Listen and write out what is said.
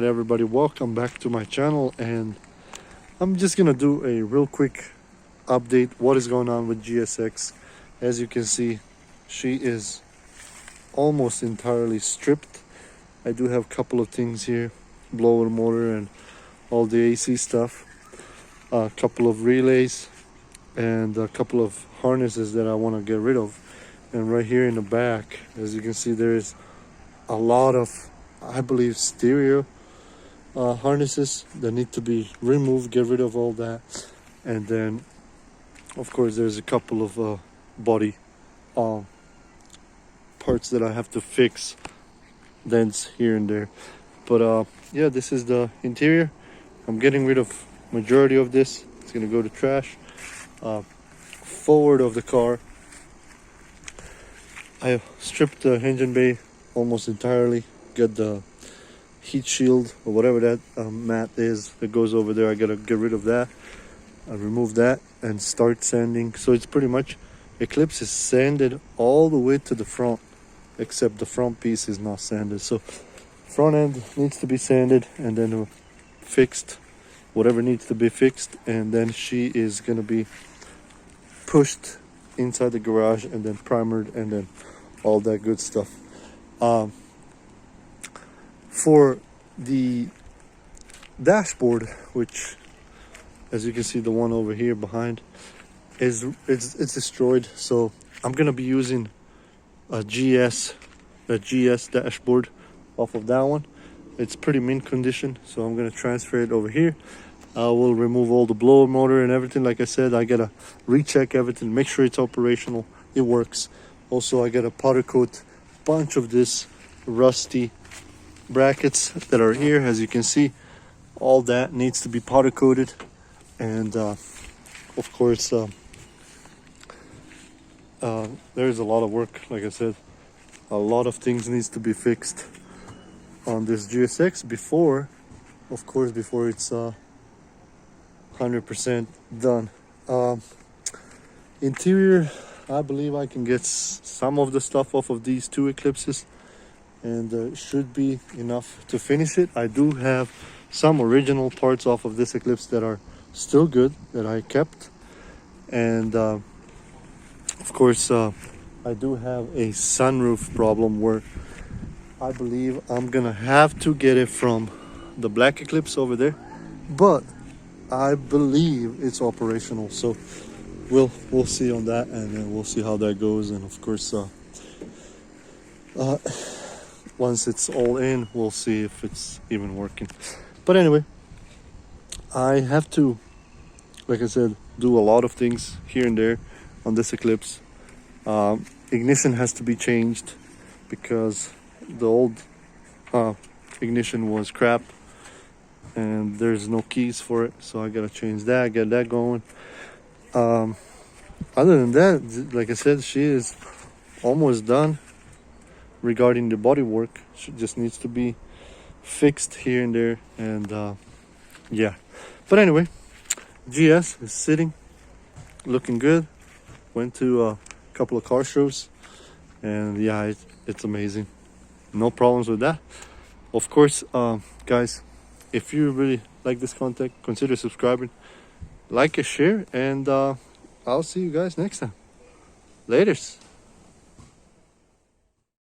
everybody, welcome back to my channel, and I'm just gonna do a real quick update what is going on with GSX. As you can see, she is almost entirely stripped. I do have a couple of things here, blower motor and all the AC stuff, a couple of relays and a couple of harnesses that I want to get rid of. And right here in the back, as you can see, there is a lot of, I believe, stereo harnesses that need to be removed, get rid of all that. And then of course there's a couple of body parts that I have to fix, dents here and there. But yeah, this is the interior. I'm getting rid of majority of this. It's gonna go to trash. Forward of the car, I stripped the engine bay almost entirely. Got the heat shield or whatever that mat is that goes over there. I gotta get rid of that. I remove that and start sanding. So it's pretty much, Eclipse is sanded all the way to the front, except the front piece is not sanded. So front end needs to be sanded and then fixed, whatever needs to be fixed, and then she is gonna be pushed inside the garage and then primered and then all that good stuff. For the dashboard, which as you can see, the one over here behind it's destroyed, so I'm gonna be using a GS dashboard off of that one. It's pretty mint condition, so I'm gonna transfer it over here. I will remove all the blower motor and everything. Like I said, I gotta recheck everything, make sure it's operational, it works. Also, I gotta powder coat a bunch of this rusty brackets that are here. As you can see, all that needs to be powder coated. And of course, there's a lot of work. Like I said, a lot of things needs to be fixed on this GSX before it's 100% done. Interior, I believe I can get some of the stuff off of these two Eclipses, and should be enough to finish it. I do have some original parts off of this Eclipse that are still good, that I kept. And of course, I do have a sunroof problem where I believe I'm gonna have to get it from the black Eclipse over there, but I believe it's operational. So we'll see on that, and then we'll see how that goes. And of course, once it's all in, we'll see if it's even working. But anyway, I have to, like I said, do a lot of things here and there on this Eclipse. Ignition has to be changed because the old ignition was crap and there's no keys for it, so I gotta change that, get that going. Other than that, like I said, she is almost done regarding the body work. She just needs to be fixed here and there, and yeah. But anyway, GS is sitting, looking good. Went to a couple of car shows, and yeah, it's amazing. No problems with that. Of course, guys, if you really like this content, consider subscribing, like and share, and I'll see you guys next time. Laters.